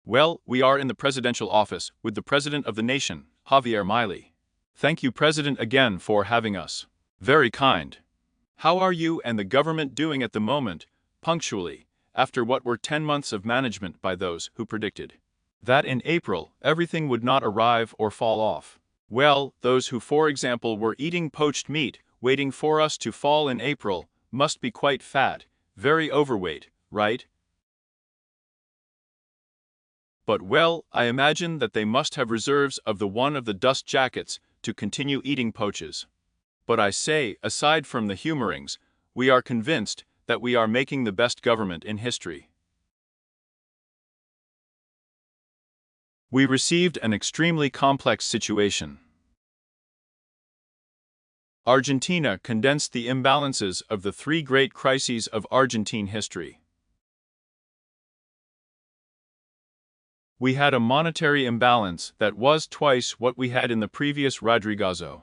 Well, we are in the presidential office with the president of the nation, Javier Milei. Thank you, President, again for having us. Very kind. How are you and the government doing at the moment, punctually, after what were 10 months of management by those who predicted that in April everything would not arrive or fall off? Well, those who, for example, were eating poached meat, waiting for us to fall in April, must be quite fat, very overweight, right? But well, I imagine that they must have reserves of the dust jackets to continue eating poaches. But I say, aside from the humorings, we are convinced that we are making the best government in history. We received an extremely complex situation. Argentina condensed the imbalances of the three great crises of Argentine history. We had a monetary imbalance that was twice what we had in the previous Rodrigazo.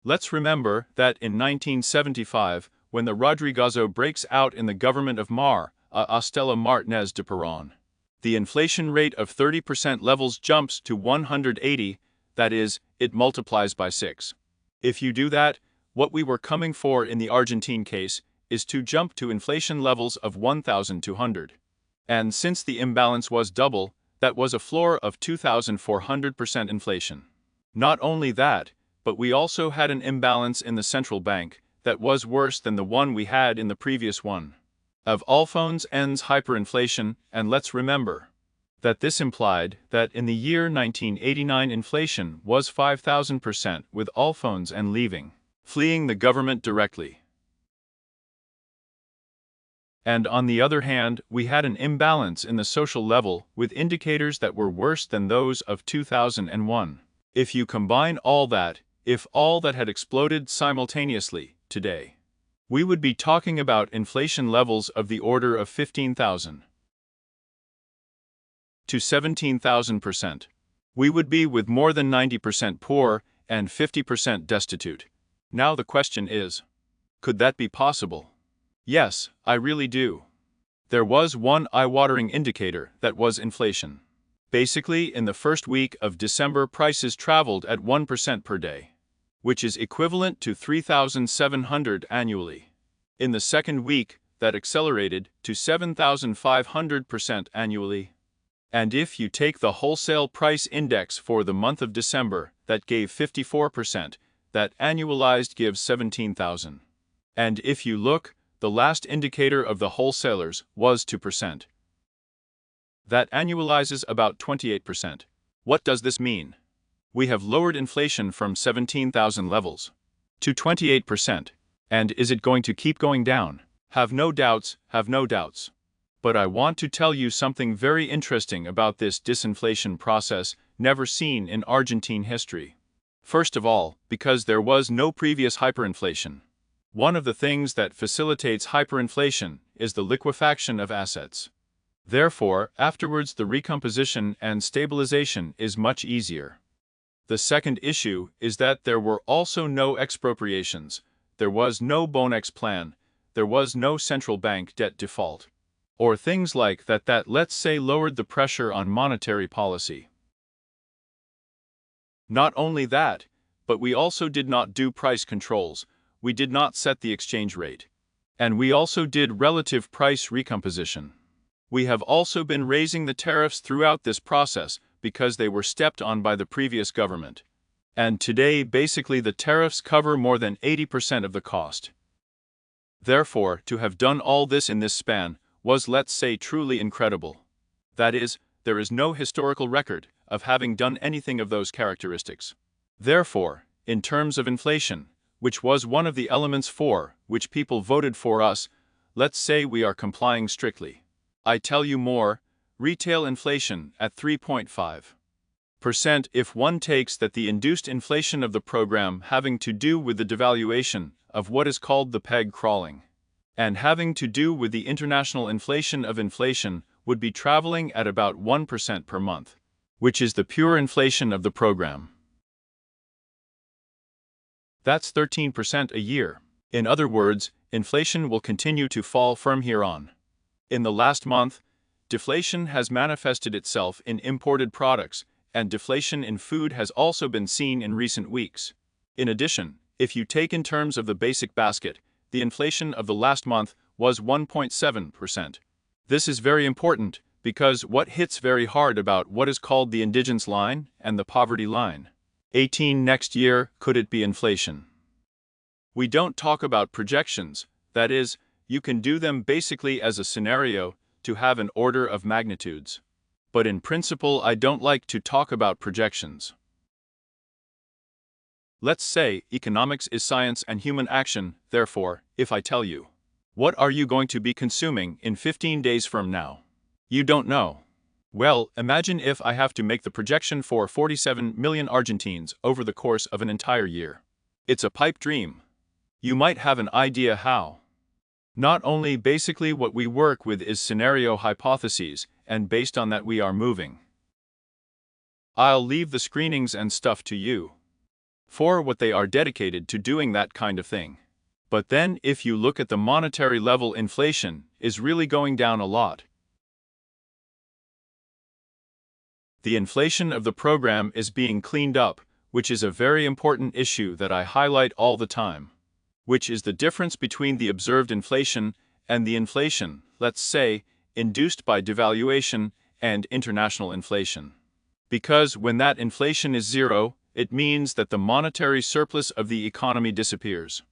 Let's remember that in 1975, when the Rodrigazo breaks out in the government of Mar a Estela Martinez de Perón, the inflation rate of 30% levels jumps to 180, that is, it multiplies by 6. If you do that, what we were coming for in the Argentine case is to jump to inflation levels of 1,200. And since the imbalance was double, that was a floor of 2,400% inflation. Not only that, but we also had an imbalance in the central bank that was worse than the one we had in the previous one. Of Alphonse N's hyperinflation, and let's remember that this implied that in the year 1989 inflation was 5,000% with Alphonse N fleeing the government directly. And on the other hand, we had an imbalance in the social level with indicators that were worse than those of 2001. If you combine all that, if all that had exploded simultaneously today, we would be talking about inflation levels of the order of 15,000 to 17,000%. We would be with more than 90% poor and 50% destitute. Now the question is, could that be possible? Yes, I really do. There was one eye-watering indicator that was inflation. Basically, in the first week of December, prices traveled at 1% per day, which is equivalent to 3,700 annually. In the second week, that accelerated to 7,500% annually. And if you take the wholesale price index for the month of December, that gave 54%, that annualized gives 17,000. And if you look, the last indicator of the wholesalers was 2%. That annualizes about 28%. What does this mean? We have lowered inflation from 17,000 levels to 28%. And is it going to keep going down? Have no doubts, have no doubts. But I want to tell you something very interesting about this disinflation process never seen in Argentine history. First of all, because there was no previous hyperinflation. One of the things that facilitates hyperinflation is the liquefaction of assets. Therefore, afterwards the recomposition and stabilization is much easier. The second issue is that there were also no expropriations, there was no Bonex plan, there was no central bank debt default, or things like that let's say lowered the pressure on monetary policy. Not only that, but we also did not do price controls. We did not set the exchange rate. And we also did relative price recomposition. We have also been raising the tariffs throughout this process because they were stepped on by the previous government. And today, basically, the tariffs cover more than 80% of the cost. Therefore, to have done all this in this span was, let's say, truly incredible. That is, there is no historical record of having done anything of those characteristics. Therefore, in terms of inflation, which was one of the elements for which people voted for us, let's say we are complying strictly. I tell you more, retail inflation at 3.5%. If one takes that the induced inflation of the program having to do with the devaluation of what is called the peg crawling, and having to do with the international inflation of inflation would be traveling at about 1% per month, which is the pure inflation of the program. That's 13% a year. In other words, inflation will continue to fall from here on. In the last month, Deflation has manifested itself in imported products, and deflation in food has also been seen in recent weeks. In addition, if you take in terms of the basic basket, the inflation of the last month was 1.7%. This is very important because what hits very hard about what is called the indigence line and the poverty line. 18 next year, could it be inflation? We don't talk about projections, that is, you can do them basically as a scenario to have an order of magnitudes. But in principle, I don't like to talk about projections. Let's say economics is science and human action, therefore, if I tell you, what are you going to be consuming in 15 days from now? You don't know. Well, imagine if I have to make the projection for 47 million Argentines over the course of an entire year. It's a pipe dream. You might have an idea how. Not only basically what we work with is scenario hypotheses, and based on that we are moving. I'll leave the screenings and stuff to you. For what they are dedicated to doing that kind of thing. But then if you look at the monetary level, inflation is really going down a lot. The inflation of the program is being cleaned up, which is a very important issue that I highlight all the time. Which is the difference between the observed inflation and the inflation, let's say, induced by devaluation and international inflation. Because when that inflation is zero, it means that the monetary surplus of the economy disappears.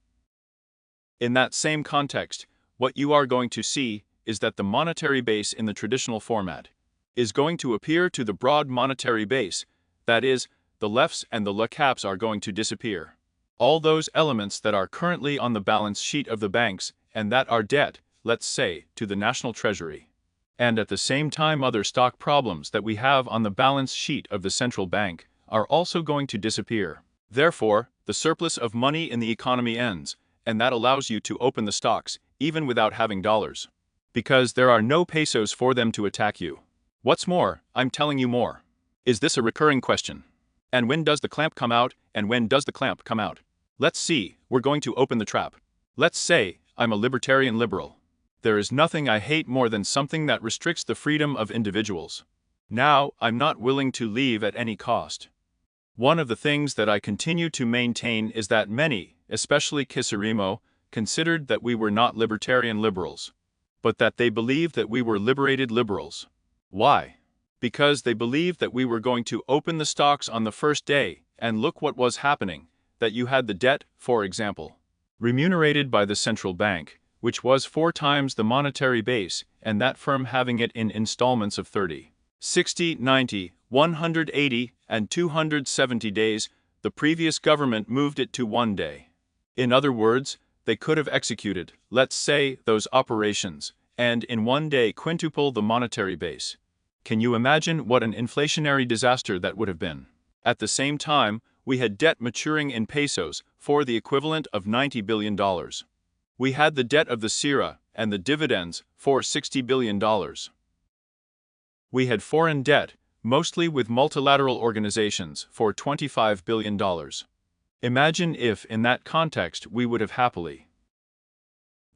In that same context, what you are going to see is that the monetary base in the traditional format is going to appear to the broad monetary base, that is, the lefts and the caps are going to disappear. All those elements that are currently on the balance sheet of the banks and that are debt, let's say, to the national treasury. And at the same time other stock problems that we have on the balance sheet of the central bank are also going to disappear. Therefore, the surplus of money in the economy ends, and that allows you to open the stocks, even without having dollars. Because there are no pesos for them to attack you. What's more, I'm telling you more. Is this a recurring question? And when does the clamp come out, and when does the clamp come out? Let's see, we're going to open the trap. Let's say, I'm a libertarian liberal. There is nothing I hate more than something that restricts the freedom of individuals. Now, I'm not willing to leave at any cost. One of the things that I continue to maintain is that many, especially Kisarimo, considered that we were not libertarian liberals, but that they believed that we were liberated liberals. Why? Because they believed that we were going to open the stocks on the first day, and look what was happening, that you had the debt, for example, remunerated by the central bank, which was 4 times the monetary base, and that firm having it in installments of 30, 60, 90, 180, and 270 days, the previous government moved it to 1 day. In other words, they could have executed, let's say, those operations, and in 1 day quintuple the monetary base. Can you imagine what an inflationary disaster that would have been? At the same time, we had debt maturing in pesos for the equivalent of $90 billion. We had the debt of the Sierra and the dividends for $60 billion. We had foreign debt, mostly with multilateral organizations, for $25 billion. Imagine if, in that context, we would have happily.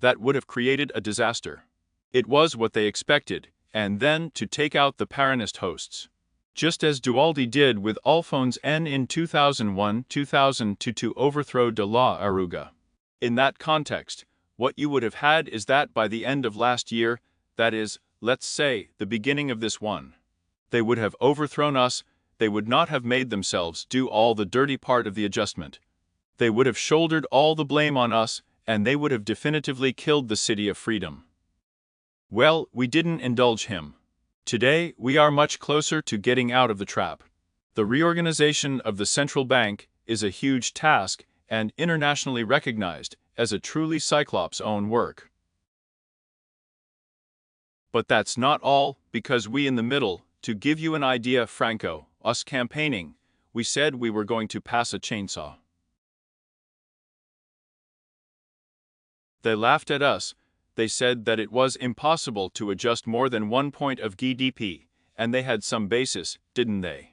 That would have created a disaster. It was what they expected, and then to take out the Peronist hosts. Just as Dualde did with Alphonse N in 2001-2002 to overthrow de la Aruga. In that context, what you would have had is that by the end of last year, that is, let's say, the beginning of this one, they would have overthrown us, they would not have made themselves do all the dirty part of the adjustment. They would have shouldered all the blame on us, and they would have definitively killed the city of freedom. Well, we didn't indulge him. Today, we are much closer to getting out of the trap. The reorganization of the central bank is a huge task and internationally recognized as a truly Cyclops' own work. But that's not all, because we in the middle, to give you an idea, Franco, us campaigning, we said we were going to pass a chainsaw. They laughed at us. They said that it was impossible to adjust more than 1 point of GDP, and they had some basis, didn't they?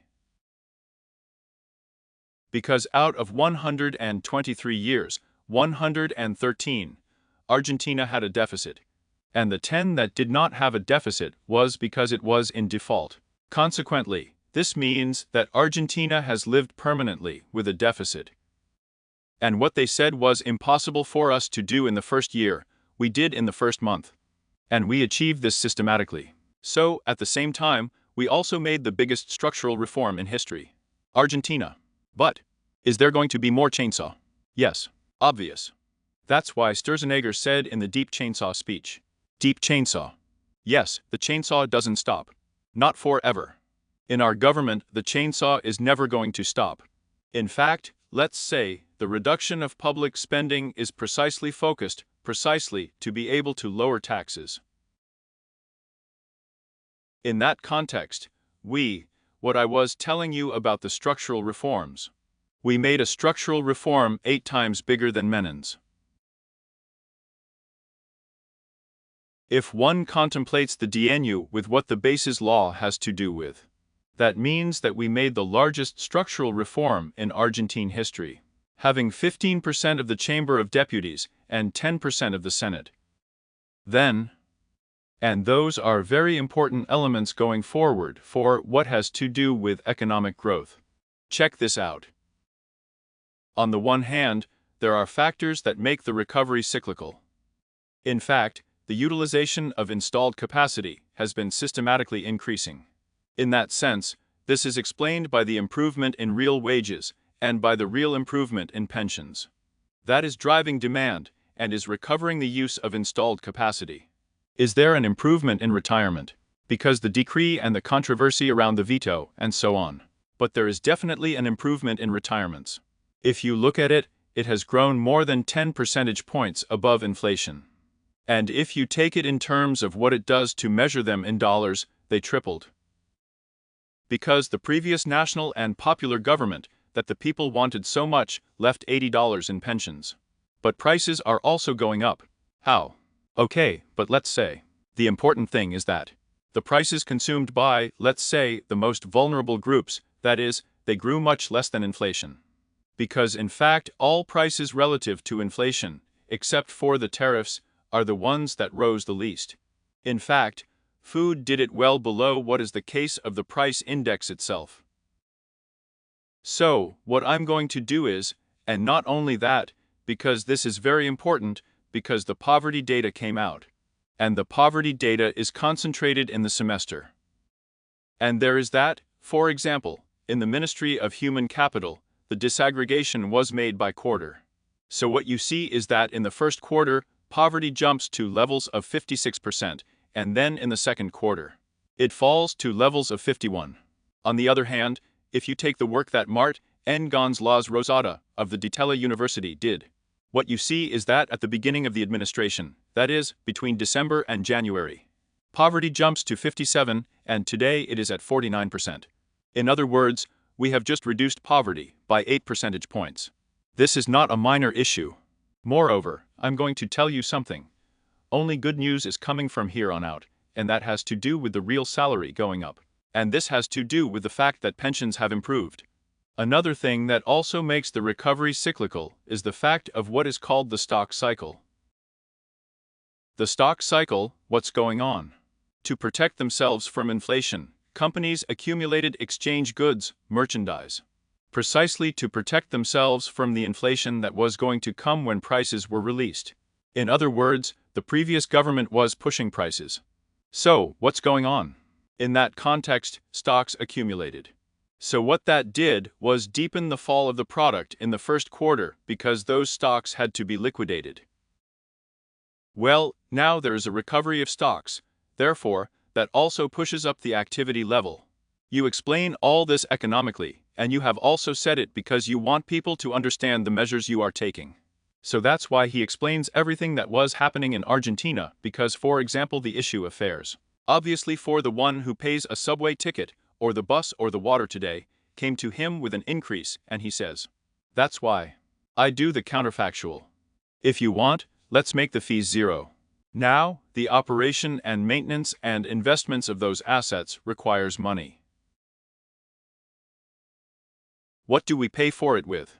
Because out of 123 years, 113, Argentina had a deficit. And the 10 that did not have a deficit was because it was in default. Consequently, this means that Argentina has lived permanently with a deficit. And what they said was impossible for us to do in the first year, we did in the first month. And we achieved this systematically. So, at the same time, we also made the biggest structural reform in history. Argentina. But, is there going to be more chainsaw? Yes. Obvious. That's why Sturzenegger said in the Deep Chainsaw speech. Deep chainsaw. Yes, the chainsaw doesn't stop. Not forever. In our government, the chainsaw is never going to stop. In fact, let's say, the reduction of public spending is precisely focused, precisely to be able to lower taxes. In that context, what I was telling you about the structural reforms. We made a structural reform 8 times bigger than Menin's. If one contemplates the DNU with what the basis law has to do with, that means that we made the largest structural reform in Argentine history, having 15% of the Chamber of Deputies and 10% of the Senate. Then, and those are very important elements going forward for what has to do with economic growth. Check this out. On the one hand, there are factors that make the recovery cyclical. In fact, the utilization of installed capacity has been systematically increasing. In that sense, this is explained by the improvement in real wages and by the real improvement in pensions. That is driving demand and is recovering the use of installed capacity. Is there an improvement in retirement? Because the decree and the controversy around the veto and so on. But there is definitely an improvement in retirements. If you look at it, it has grown more than 10 percentage points above inflation. And if you take it in terms of what it does to measure them in dollars, they tripled. Because the previous national and popular government that the people wanted so much left $80 in pensions. But prices are also going up. How? Okay, but let's say. The important thing is that the prices consumed by, let's say, the most vulnerable groups, that is, they grew much less than inflation. Because in fact, all prices relative to inflation, except for the tariffs, are the ones that rose the least. In fact, food did it well below what is the case of the price index itself. So, what I'm going to do is, and not only that, because this is very important, because the poverty data came out. And the poverty data is concentrated in the semester. And there is that, for example, in the Ministry of Human Capital, the disaggregation was made by quarter. So what you see is that in the first quarter, poverty jumps to levels of 56%, and then in the second quarter, it falls to levels of 51%. On the other hand, if you take the work that Mart N. González Rosada of the Ditela University did, what you see is that at the beginning of the administration, that is, between December and January, poverty jumps to 57%, and today it is at 49%. In other words, we have just reduced poverty by 8 percentage points. This is not a minor issue. Moreover, I'm going to tell you something. Only good news is coming from here on out, and that has to do with the real salary going up. And this has to do with the fact that pensions have improved. Another thing that also makes the recovery cyclical is the fact of what is called the stock cycle. The stock cycle, what's going on? To protect themselves from inflation, companies accumulated exchange goods, merchandise. Precisely to protect themselves from the inflation that was going to come when prices were released. In other words, the previous government was pushing prices. So, what's going on? In that context, stocks accumulated. So what that did was deepen the fall of the product in the first quarter because those stocks had to be liquidated. Well, now there is a recovery of stocks, therefore, that also pushes up the activity level. You explain all this economically, and you have also said it because you want people to understand the measures you are taking. So that's why he explains everything that was happening in Argentina, because for example the issue of fares. Obviously for the one who pays a subway ticket, or the bus or the water today, came to him with an increase, and he says, that's why I do the counterfactual. If you want, let's make the fees zero. Now, the operation and maintenance and investments of those assets requires money. What do we pay for it with?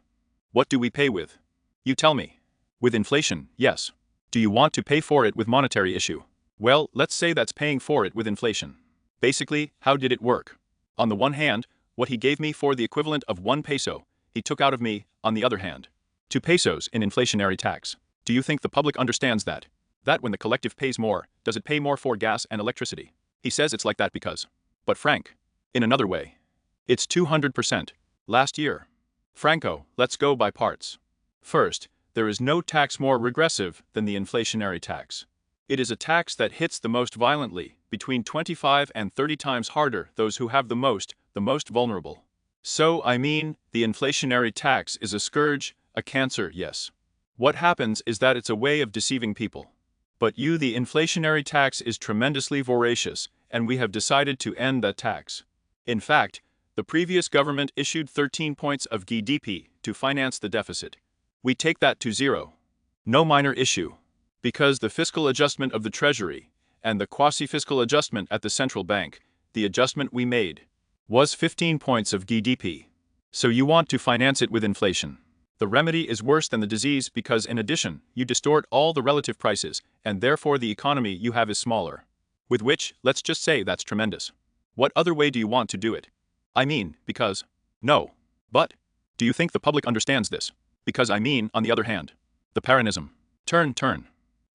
What do we pay with? You tell me. With inflation, yes. Do you want to pay for it with monetary issue? Well, let's say that's paying for it with inflation. Basically, how did it work? On the one hand, what he gave me for the equivalent of 1 peso, he took out of me, on the other hand. 2 pesos in inflationary tax. Do you think the public understands that? That when the collective pays more, does it pay more for gas and electricity? He says it's like that because. But Frank. In another way. It's 200%. Last year. Franco, let's go by parts. First, there is no tax more regressive than the inflationary tax. It is a tax that hits the most violently, between 25 and 30 times harder those who have the most vulnerable. So, I mean, the inflationary tax is a scourge, a cancer, yes. What happens is that it's a way of deceiving people. But the inflationary tax is tremendously voracious, and we have decided to end that tax. In fact, the previous government issued 13 points of GDP to finance the deficit. We take that to zero. No minor issue. Because the fiscal adjustment of the Treasury, and the quasi-fiscal adjustment at the central bank, the adjustment we made, was 15 points of GDP. So you want to finance it with inflation. The remedy is worse than the disease because in addition, you distort all the relative prices, and therefore the economy you have is smaller. With which, let's just say that's tremendous. What other way do you want to do it? I mean, because. No. But. Do you think the public understands this? Because I mean, on the other hand. The Peronism. Turn.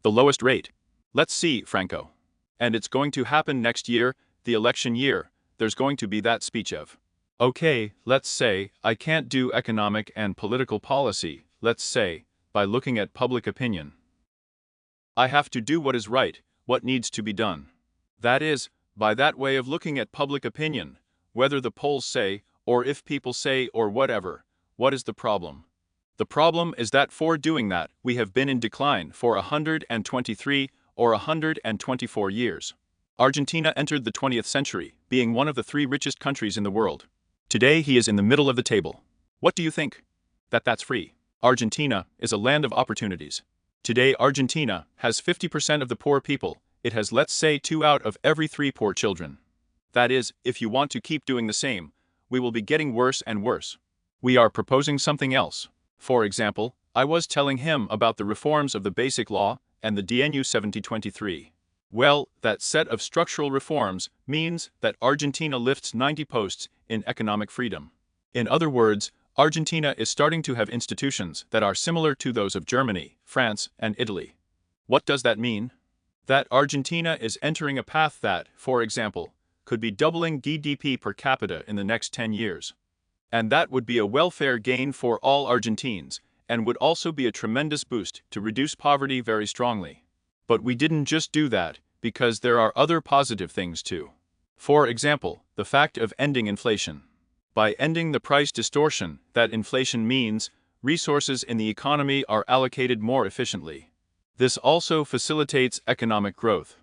The lowest rate. Let's see, Franco. And it's going to happen next year, the election year, there's going to be that speech of. Okay, let's say, I can't do economic and political policy, let's say, by looking at public opinion. I have to do what is right, what needs to be done. That is, by that way of looking at public opinion, whether the polls say, or if people say, or whatever, what is the problem? The problem is that for doing that, we have been in decline for 123 or 124 years. Argentina entered the 20th century, being one of the 3 richest countries in the world. Today he is in the middle of the table. What do you think? That's free. Argentina is a land of opportunities. Today Argentina has 50% of the poor people. It has, let's say, 2 out of every 3 poor children. That is, if you want to keep doing the same, we will be getting worse and worse. We are proposing something else. For example, I was telling him about the reforms of the Basic Law and the DNU 7023. Well, that set of structural reforms means that Argentina lifts 90 posts in economic freedom. In other words, Argentina is starting to have institutions that are similar to those of Germany, France, and Italy. What does that mean? That Argentina is entering a path that, for example, could be doubling GDP per capita in the next 10 years. And that would be a welfare gain for all Argentines, and would also be a tremendous boost to reduce poverty very strongly. But we didn't just do that, because there are other positive things too. For example, the fact of ending inflation. By ending the price distortion that inflation means, resources in the economy are allocated more efficiently. This also facilitates economic growth.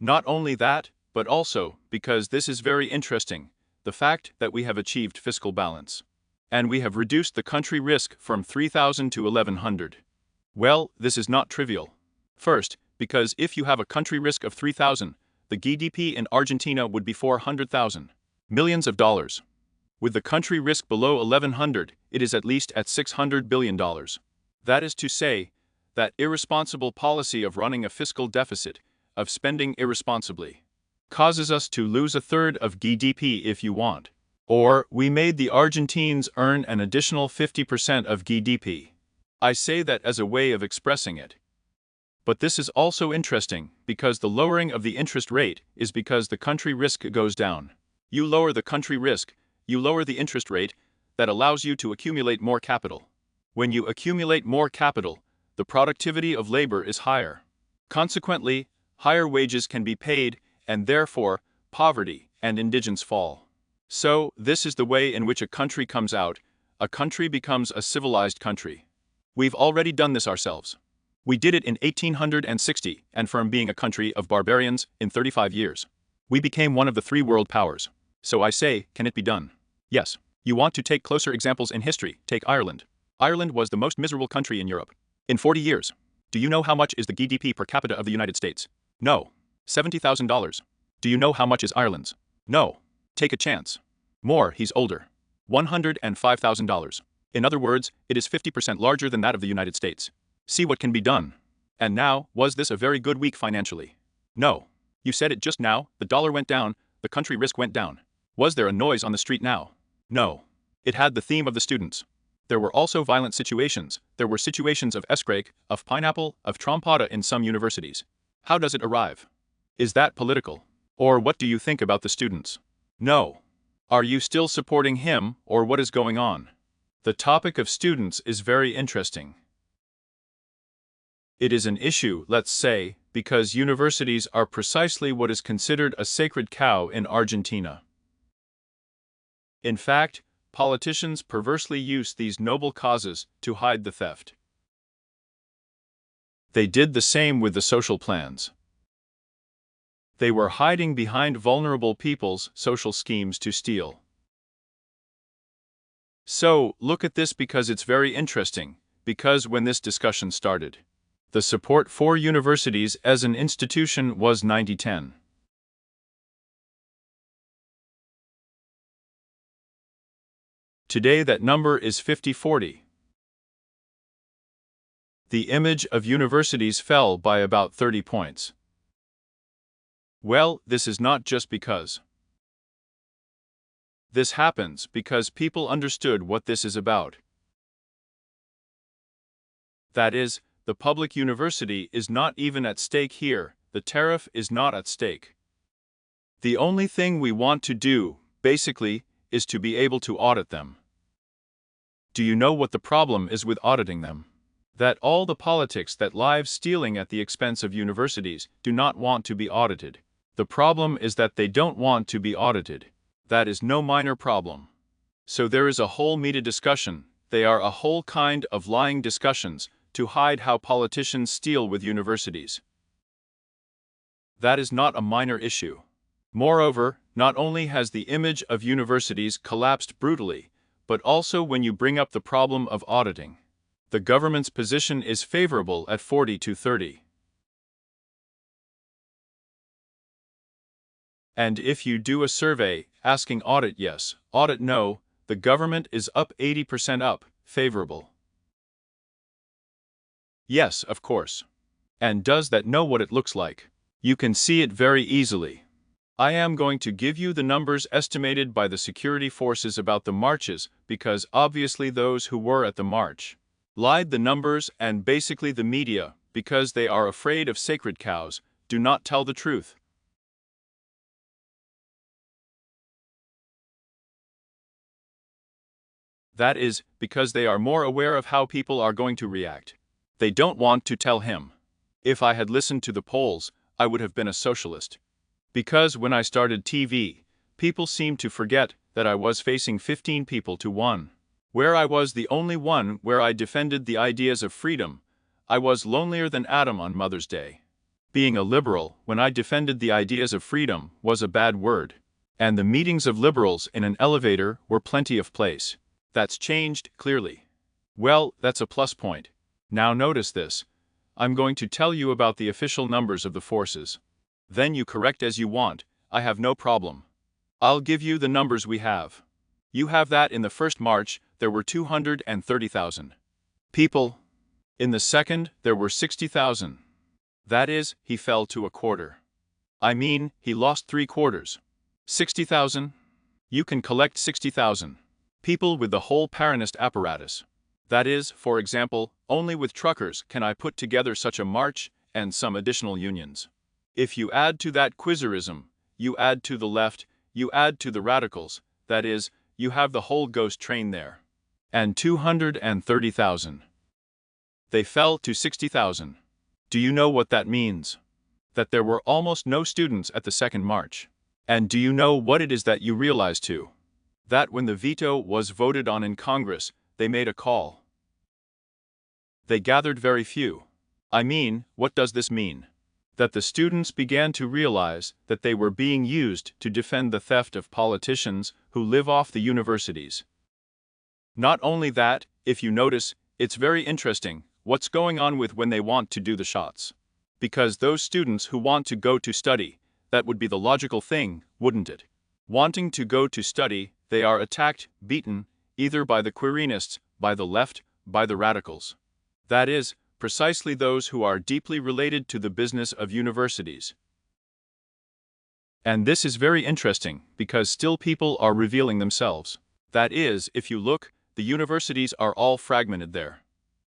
Not only that, but also, because this is very interesting, the fact that we have achieved fiscal balance. And we have reduced the country risk from 3,000 to 1,100. Well, this is not trivial. First, because if you have a country risk of 3,000, the GDP in Argentina would be 400,000 millions of dollars. With the country risk below 1,100, it is at least at $600 billion. That is to say, that irresponsible policy of running a fiscal deficit, of spending irresponsibly, causes us to lose 1/3 of GDP if you want. Or, we made the Argentines earn an additional 50% of GDP. I say that as a way of expressing it. But this is also interesting, because the lowering of the interest rate is because the country risk goes down. You lower the country risk, you lower the interest rate, that allows you to accumulate more capital. When you accumulate more capital, the productivity of labor is higher. Consequently, higher wages can be paid, and therefore, poverty and indigence fall. So, this is the way in which a country comes out, a country becomes a civilized country. We've already done this ourselves. We did it in 1860, and from being a country of barbarians, in 35 years, we became one of the 3 world powers. So I say, can it be done? Yes. You want to take closer examples in history, take Ireland. Ireland was the most miserable country in Europe. In 40 years. Do you know how much is the GDP per capita of the United States? No. $70,000. Do you know how much is Ireland's? No. Take a chance. More, he's older. $105,000. In other words, it is 50% larger than that of the United States. See what can be done. And now, was this a very good week financially? No. You said it just now, the dollar went down, the country risk went down. Was there a noise on the street now? No. It had the theme of the students. There were also violent situations. There were situations of escrake, of pineapple, of trompada in some universities. How does it arrive? Is that political? Or what do you think about the students? No. Are you still supporting him, or what is going on? The topic of students is very interesting. It is an issue, let's say, because universities are precisely what is considered a sacred cow in Argentina. In fact, politicians perversely use these noble causes to hide the theft. They did the same with the social plans. They were hiding behind vulnerable people's social schemes to steal. So, look at this because it's very interesting, because when this discussion started, the support for universities as an institution was 90-10. Today that number is 50-40. The image of universities fell by about 30 points. Well, this is not just because. This happens because people understood what this is about. That is, the public university is not even at stake here, the tariff is not at stake. The only thing we want to do, basically, is to be able to audit them. Do you know what the problem is with auditing them? That all the politics that live stealing at the expense of universities do not want to be audited. The problem is that they don't want to be audited. That is no minor problem. So there is a whole media discussion, they are a whole kind of lying discussions, to hide how politicians steal with universities. That is not a minor issue. Moreover, not only has the image of universities collapsed brutally, but also when you bring up the problem of auditing. The government's position is favorable at 40-30. And if you do a survey, asking audit yes, audit no, the government is up 80% up, favorable. Yes, of course. And does that know what it looks like? You can see it very easily. I am going to give you the numbers estimated by the security forces about the marches because obviously those who were at the march lied the numbers and basically the media, because they are afraid of sacred cows, do not tell the truth. That is, because they are more aware of how people are going to react. They don't want to tell him. If I had listened to the polls, I would have been a socialist. Because when I started TV, people seemed to forget that I was facing 15 people to 1. Where I was the only one where I defended the ideas of freedom, I was lonelier than Adam on Mother's Day. Being a liberal, when I defended the ideas of freedom, was a bad word. And the meetings of liberals in an elevator were plenty of place. That's changed, clearly. Well, that's a plus point. Now notice this. I'm going to tell you about the official numbers of the forces. Then you correct as you want, I have no problem. I'll give you the numbers we have. You have that in the first march, there were 230,000 people. In the second, there were 60,000. That is, he fell to a quarter. I mean, he lost 3/4. 60,000? You can collect 60,000 people with the whole Peronist apparatus. That is, for example, only with truckers can I put together such a march and some additional unions. If you add to that Quizerism, you add to the left, you add to the radicals, that is, you have the whole ghost train there. And 230,000. They fell to 60,000. Do you know what that means? That there were almost no students at the second march. And do you know what it is that you realize too? That when the veto was voted on in Congress, they made a call. They gathered very few. I mean, what does this mean? That the students began to realize that they were being used to defend the theft of politicians who live off the universities. Not only that, if you notice, it's very interesting what's going on with when they want to do the shots. Because those students who want to go to study, that would be the logical thing, wouldn't it? Wanting to go to study, they are attacked, beaten, either by the Quirinists, by the left, by the radicals. That is, precisely those who are deeply related to the business of universities. And this is very interesting, because still people are revealing themselves. That is, if you look, the universities are all fragmented there.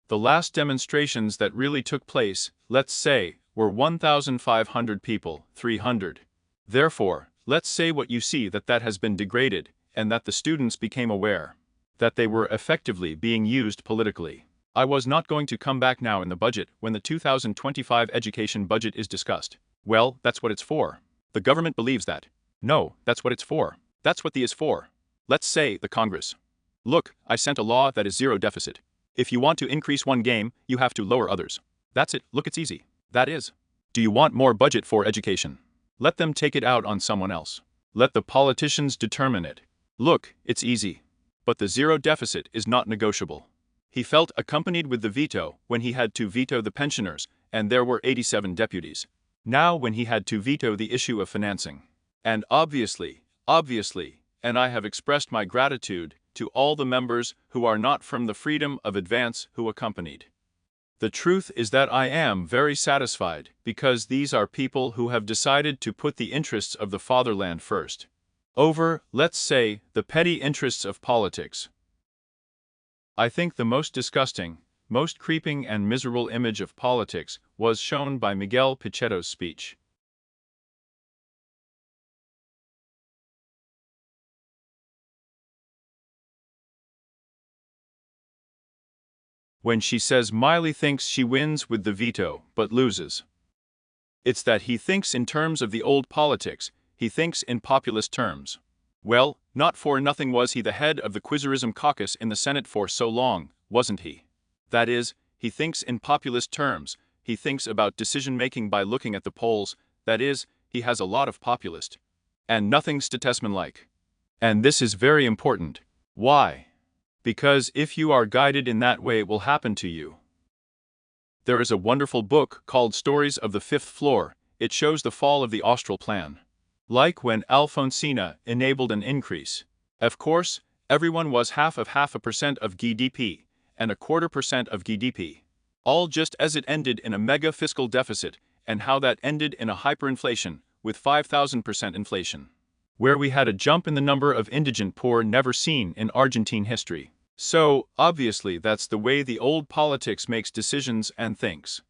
The last demonstrations that really took place, let's say, were 1,500 people, 300. Therefore, let's say what you see that has been degraded, and that the students became aware that they were effectively being used politically. I was not going to come back now in the budget when the 2025 education budget is discussed. Well, that's what it's for. The government believes that. No, that's what it's for. That's what the is for. Let's say the Congress. Look, I sent a law that is zero deficit. If you want to increase one game, you have to lower others. That's it. Look, it's easy. That is. Do you want more budget for education? Let them take it out on someone else. Let the politicians determine it. Look, it's easy. But the zero deficit is not negotiable. He felt accompanied with the veto when he had to veto the pensioners, and there were 87 deputies. Now when he had to veto the issue of financing. And obviously, and I have expressed my gratitude to all the members who are not from the Freedom of Advance who accompanied. The truth is that I am very satisfied, because these are people who have decided to put the interests of the fatherland first, over, let's say, the petty interests of politics. I think the most disgusting, most creeping and miserable image of politics was shown by Miguel Pichetto's speech. When she says Milei thinks she wins with the veto, but loses. It's that he thinks in terms of the old politics, he thinks in populist terms. Well, not for nothing was he the head of the Quizerism caucus in the Senate for so long, wasn't he? That is, he thinks in populist terms, he thinks about decision-making by looking at the polls, that is, he has a lot of populist. And nothing statesman-like. And this is very important. Why? Because if you are guided in that way, it will happen to you. There is a wonderful book called Stories of the Fifth Floor. It shows the fall of the Austral Plan. Like when Alfonsina enabled an increase. Of course, everyone was half of 0.5% of GDP, and 0.25% of GDP. All just as it ended in a mega fiscal deficit, and how that ended in a hyperinflation, with 5,000% inflation. Where we had a jump in the number of indigent poor never seen in Argentine history. So, obviously that's the way the old politics makes decisions and thinks.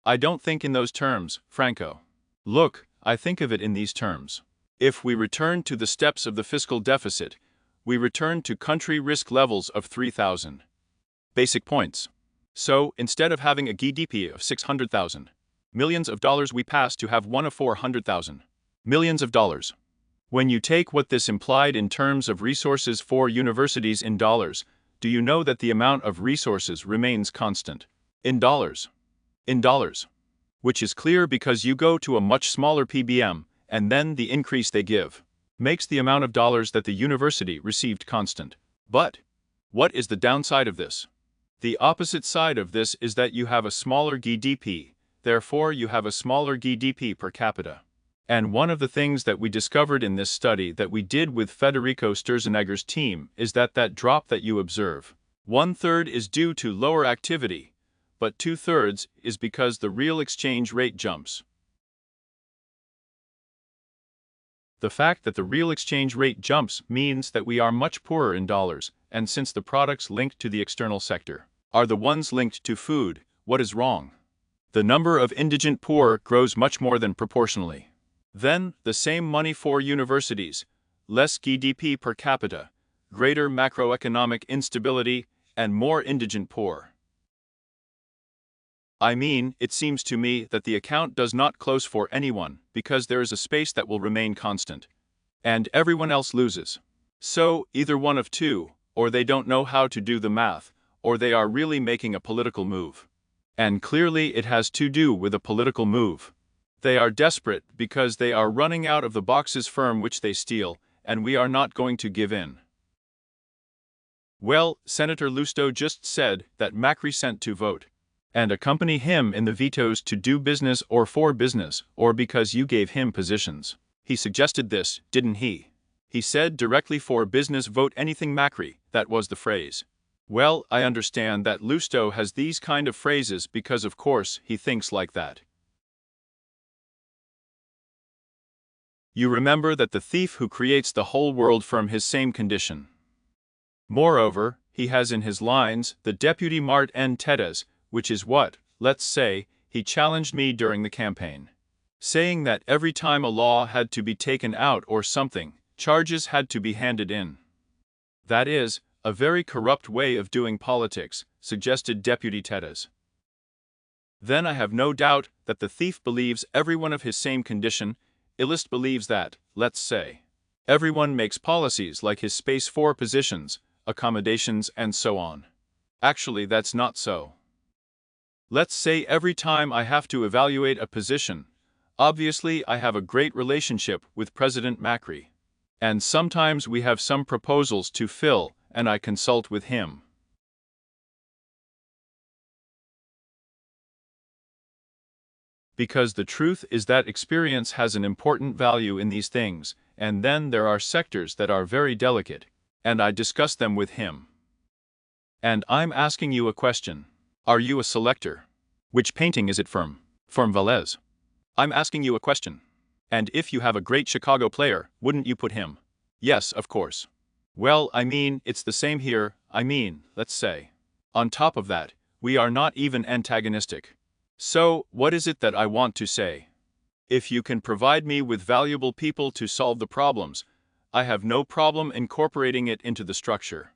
I don't think in those terms, Franco. Look, I think of it in these terms. If we return to the steps of the fiscal deficit, we return to country risk levels of 3,000. Basic points. So, instead of having a GDP of 600,000 millions of dollars, we pass to have one of 400,000 millions of dollars. When you take what this implied in terms of resources for universities in dollars, do you know that the amount of resources remains constant? In dollars. In dollars. Which is clear because you go to a much smaller PBM, and then the increase they give makes the amount of dollars that the university received constant. But what is the downside of this? The opposite side of this is that you have a smaller GDP, therefore you have a smaller GDP per capita. And one of the things that we discovered in this study that we did with Federico Sturzenegger's team is that drop that you observe, 1/3 is due to lower activity, but 2/3 is because the real exchange rate jumps. The fact that the real exchange rate jumps means that we are much poorer in dollars, and since the products linked to the external sector are the ones linked to food, what is wrong? The number of indigent poor grows much more than proportionally. Then, the same money for universities, less GDP per capita, greater macroeconomic instability, and more indigent poor. I mean, it seems to me that the account does not close for anyone, because there is a space that will remain constant. And everyone else loses. So, either one of two, or they don't know how to do the math, or they are really making a political move. And clearly it has to do with a political move. They are desperate because they are running out of the boxes from which they steal, and we are not going to give in. Well, Senator Lusto just said that Macri sent to vote and accompany him in the vetoes to do business or for business, or because you gave him positions. He suggested this, didn't he? He said directly for business vote anything Macri, that was the phrase. Well, I understand that Lusto has these kind of phrases because of course he thinks like that. You remember that the thief who creates the whole world from his same condition. Moreover, he has in his lines the deputy Mart N. Tedes, which is what, let's say, he challenged me during the campaign. Saying that every time a law had to be taken out or something, charges had to be handed in. That is, a very corrupt way of doing politics, suggested Deputy Tedes. Then I have no doubt that the thief believes everyone of his same condition, Illist believes that, let's say, everyone makes policies like his space 4 positions, accommodations and so on. Actually, that's not so. Let's say every time I have to evaluate a position, obviously I have a great relationship with President Macri. And sometimes we have some proposals to fill, and I consult with him. Because the truth is that experience has an important value in these things, and then there are sectors that are very delicate, and I discuss them with him. And I'm asking you a question. Are you a selector? Which painting is it from? From Velez. I'm asking you a question. And if you have a great Chicago player, wouldn't you put him? Yes, of course. Well, I mean, it's the same here, let's say. On top of that, we are not even antagonistic. So, what is it that I want to say? If you can provide me with valuable people to solve the problems, I have no problem incorporating it into the structure.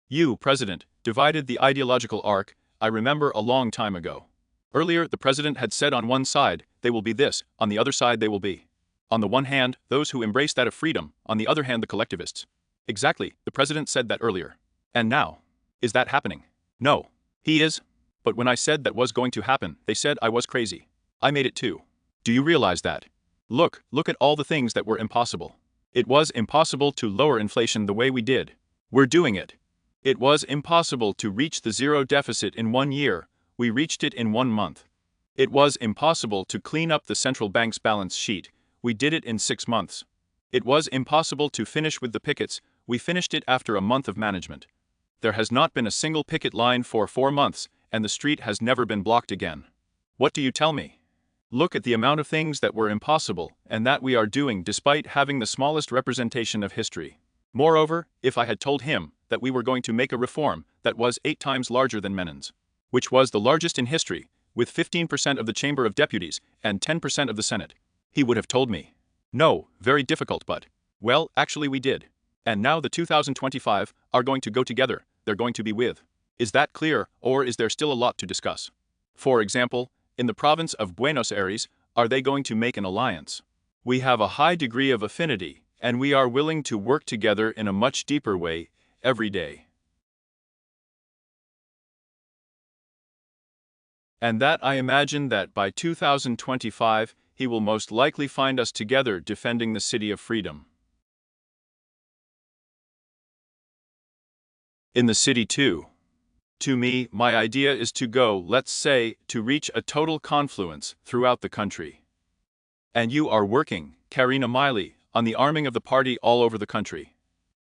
You, President, divided the ideological arc, I remember a long time ago. Earlier, the President had said on one side, they will be this, on the other side they will be. On the one hand, those who embrace that of freedom, on the other hand the collectivists. Exactly, the President said that earlier. And now? Is that happening? No. He is. But when I said that was going to happen, they said I was crazy. I made it too. Do you realize that? Look at all the things that were impossible. It was impossible to lower inflation the way we did. We're doing it. It was impossible to reach the zero deficit in 1 year, we reached it in 1 month. It was impossible to clean up the central bank's balance sheet, we did it in 6 months. It was impossible to finish with the pickets, we finished it after a month of management. There has not been a single picket line for 4 months, and the street has never been blocked again. What do you tell me? Look at the amount of things that were impossible, and that we are doing despite having the smallest representation of history. Moreover, if I had told him that we were going to make a reform that was 8 times larger than Menin's, which was the largest in history, with 15% of the Chamber of Deputies and 10% of the Senate, he would have told me, no, very difficult, but, well, actually we did. And now the 2025 are going to go together, they're going to be with. Is that clear, or is there still a lot to discuss? For example, in the province of Buenos Aires, are they going to make an alliance? We have a high degree of affinity, and we are willing to work together in a much deeper way, every day. And that I imagine that by 2025, he will most likely find us together defending the city of freedom. In the city too. To me, my idea is to go, let's say, to reach a total confluence throughout the country. And you are working, Karina Milei, on the arming of the party all over the country.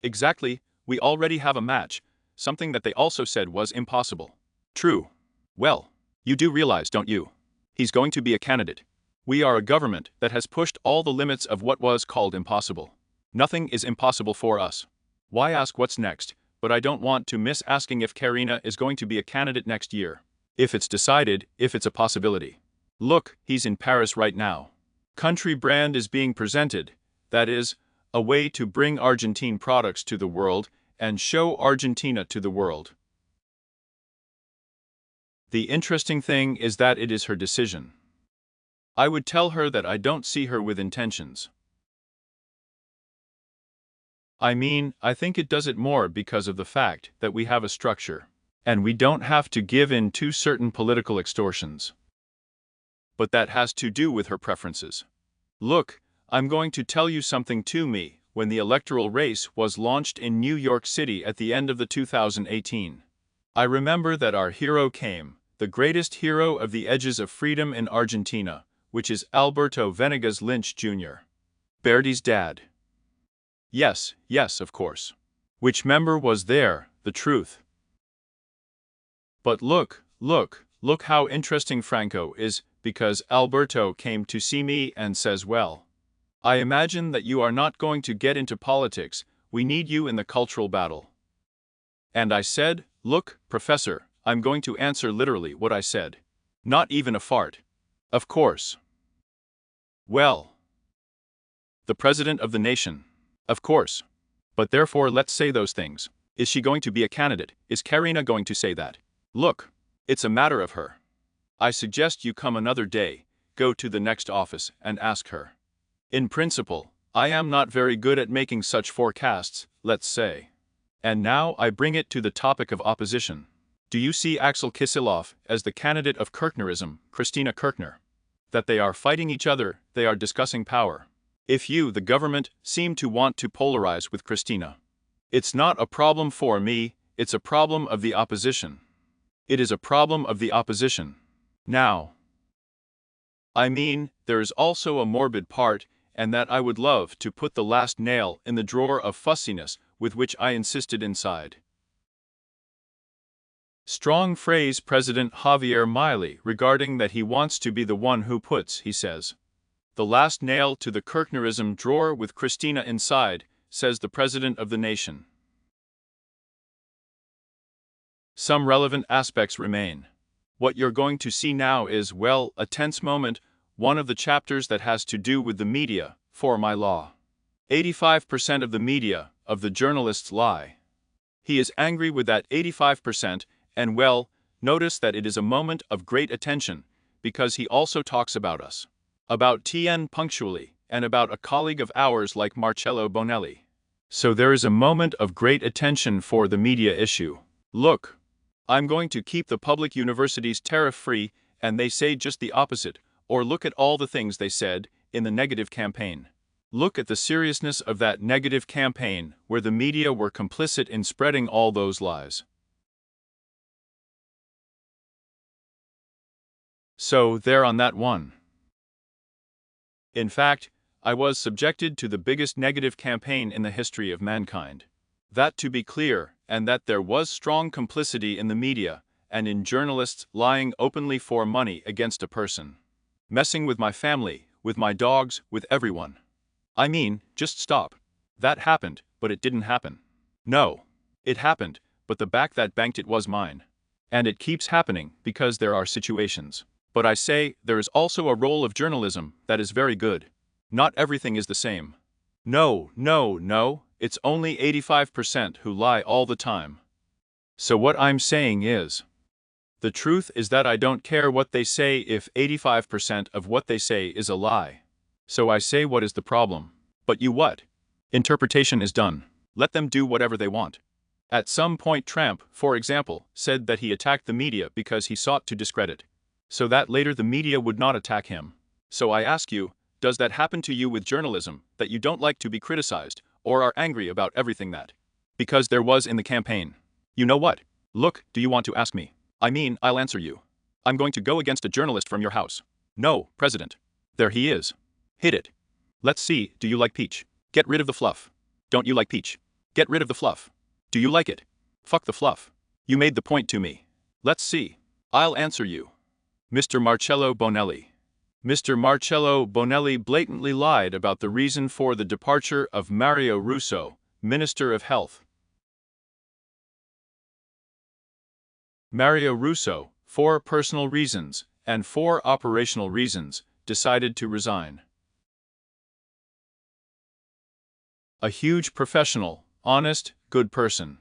Exactly, we already have a match, something that they also said was impossible. True. Well, you do realize, don't you? He's going to be a candidate. We are a government that has pushed all the limits of what was called impossible. Nothing is impossible for us. Why ask what's next? But I don't want to miss asking if Karina is going to be a candidate next year. If it's decided, if it's a possibility. Look, he's in Paris right now. Country brand is being presented, that is, a way to bring Argentine products to the world and show Argentina to the world. The interesting thing is that it is her decision. I would tell her that I don't see her with intentions. I think it does it more because of the fact that we have a structure, and we don't have to give in to certain political extortions. But that has to do with her preferences. Look, I'm going to tell you something to me. When the electoral race was launched in New York City at the end of the 2018, I remember that our hero came, the greatest hero of the edges of freedom in Argentina, which is Alberto Venegas Lynch Jr. Bertie's dad. Yes, of course. Which member was there, the truth. But look how interesting Franco is, because Alberto came to see me and says, well, I imagine that you are not going to get into politics, we need you in the cultural battle. And I said, look, Professor, I'm going to answer literally what I said. Not even a fart. Of course. Well. The President of the nation. Of course. But therefore let's say those things. Is she going to be a candidate? Is Karina going to say that? Look. It's a matter of her. I suggest you come another day, go to the next office and ask her. In principle, I am not very good at making such forecasts, let's say. And now I bring it to the topic of opposition. Do you see Axel Kicillof as the candidate of Kirchnerism, Christina Kirchner? That they are fighting each other, they are discussing power. If you, the government, seem to want to polarize with Christina. It's not a problem for me, it's a problem of the opposition. It is a problem of the opposition. Now, I mean, there is also a morbid part, and that I would love to put the last nail in the drawer of fussiness with which I insisted inside. Strong phrase President Javier Milei regarding that he wants to be the one who puts, he says, the last nail to the Kirchnerism drawer with Christina inside, says the President of the nation. Some relevant aspects remain. What you're going to see now is, well, a tense moment, one of the chapters that has to do with the media, for my law. 85% of the media, of the journalists lie. He is angry with that 85%, and well, notice that it is a moment of great attention, because he also talks about us. About TN punctually, and about a colleague of ours like Marcello Bonelli. So there is a moment of great attention for the media issue. Look, I'm going to keep the public universities tariff-free, and they say just the opposite, or look at all the things they said in the negative campaign. Look at the seriousness of that negative campaign, where the media were complicit in spreading all those lies. So there on that one. In fact, I was subjected to the biggest negative campaign in the history of mankind. That to be clear, and that there was strong complicity in the media, and in journalists lying openly for money against a person. Messing with my family, with my dogs, with everyone. I mean, just stop. That happened, but it didn't happen. No. It happened, but the back that banked it was mine. And it keeps happening, because there are situations. But I say, there is also a role of journalism that is very good. Not everything is the same. No, no, no, it's only 85% who lie all the time. So what I'm saying is, the truth is that I don't care what they say if 85% of what they say is a lie. So I say, what is the problem? But you what? Interpretation is done. Let them do whatever they want. At some point Trump, for example, said that he attacked the media because he sought to discredit. So that later the media would not attack him. So I ask you, does that happen to you with journalism, that you don't like to be criticized, or are angry about everything that? Because there was in the campaign. You know what? Look, do you want to ask me? I mean, I'll answer you. I'm going to go against a journalist from your house. No, President. There he is. Hit it. Let's see, do you like peach? Get rid of the fluff. Don't you like peach? Get rid of the fluff. Do you like it? Fuck the fluff. You made the point to me. Let's see. I'll answer you. Mr. Marcello Bonelli. Mr. Marcello Bonelli blatantly lied about the reason for the departure of Mario Russo, Minister of Health. Mario Russo, for personal reasons and for operational reasons, decided to resign. A huge professional, honest, good person.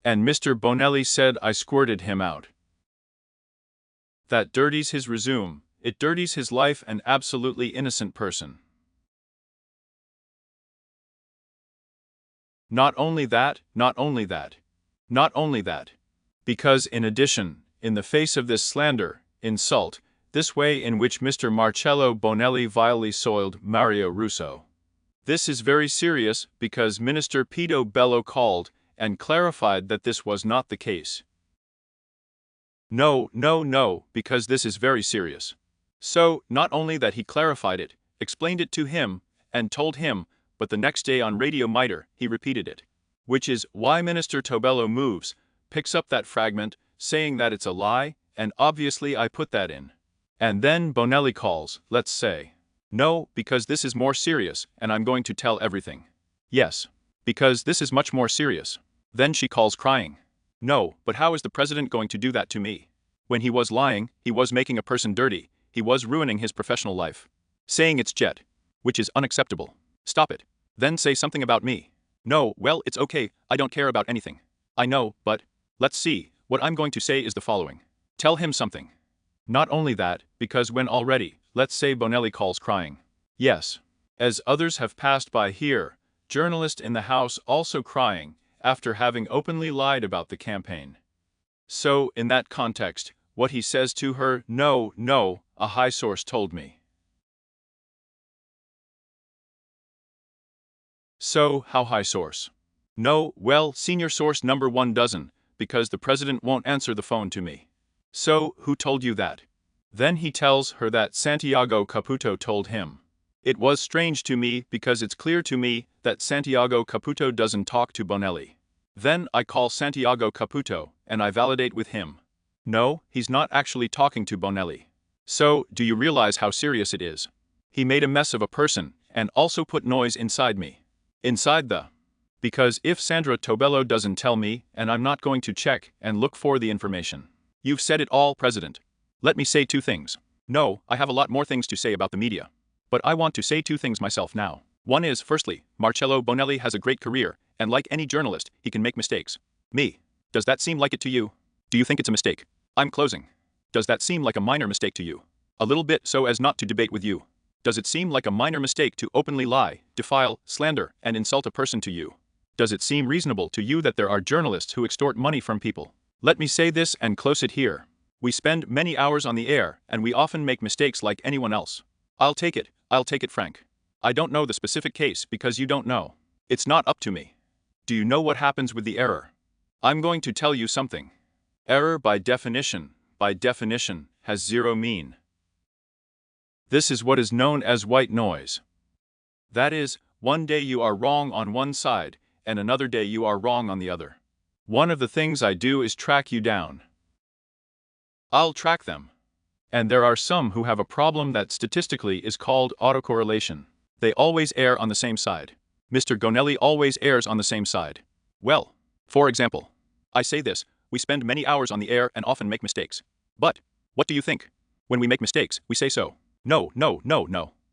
And Mr. Bonelli said I squirted him out. That dirties his resume, it dirties his life, an absolutely innocent person. Not only that, not only that. Not only that. Because in addition, in the face of this slander, insult, this way in which Mr. Marcello Bonelli vilely soiled Mario Russo. This is very serious because Minister Pito Bello called and clarified that this was not the case. No, no, no, because this is very serious. So, not only that he clarified it, explained it to him, and told him, but the next day on Radio Mitre, he repeated it. Which is why Minister Tobello moves, picks up that fragment, saying that it's a lie, and obviously I put that in. And then Bonelli calls, let's say. No, because this is more serious, and I'm going to tell everything. Yes. Because this is much more serious. Then she calls crying. No, but how is the president going to do that to me? When he was lying, he was making a person dirty, he was ruining his professional life. Saying it's jet. Which is unacceptable. Stop it. Then say something about me. No, well, it's okay, I don't care about anything. I know, but let's see, what I'm going to say is the following. Tell him something. Not only that, because when already, let's say Bonelli calls crying. Yes. As others have passed by here, journalist in the House also crying, after having openly lied about the campaign. So, in that context, what he says to her, no, a high source told me. So, how high source? No, well, senior source number 1 doesn't, because the president won't answer the phone to me. So, who told you that? Then he tells her that Santiago Caputo told him. It was strange to me because it's clear to me that Santiago Caputo doesn't talk to Bonelli. Then I call Santiago Caputo, and I validate with him. No, he's not actually talking to Bonelli. So, do you realize how serious it is? He made a mess of a person, and also put noise inside me. Inside the... Because if Sandra Tobello doesn't tell me, and I'm not going to check and look for the information. You've said it all, President. Let me say 2 things. No, I have a lot more things to say about the media. But I want to say 2 things myself now. One is, firstly, Marcello Bonelli has a great career, and like any journalist, he can make mistakes. Me. Does that seem like it to you? Do you think it's a mistake? I'm closing. Does that seem like a minor mistake to you? A little bit so as not to debate with you. Does it seem like a minor mistake to openly lie, defile, slander, and insult a person to you? Does it seem reasonable to you that there are journalists who extort money from people? Let me say this and close it here. We spend many hours on the air, and we often make mistakes like anyone else. I'll take it, Frank. I don't know the specific case because you don't know. It's not up to me. Do you know what happens with the error? I'm going to tell you something. Error by definition, has 0 mean. This is what is known as white noise. That is, one day you are wrong on one side, and another day you are wrong on the other. One of the things I do is track you down. I'll track them. And there are some who have a problem that statistically is called autocorrelation. They always err on the same side. Mr. Gonelli always errs on the same side. Well, for example, I say this, we spend many hours on the air and often make mistakes. But, what do you think? When we make mistakes, we say so. No.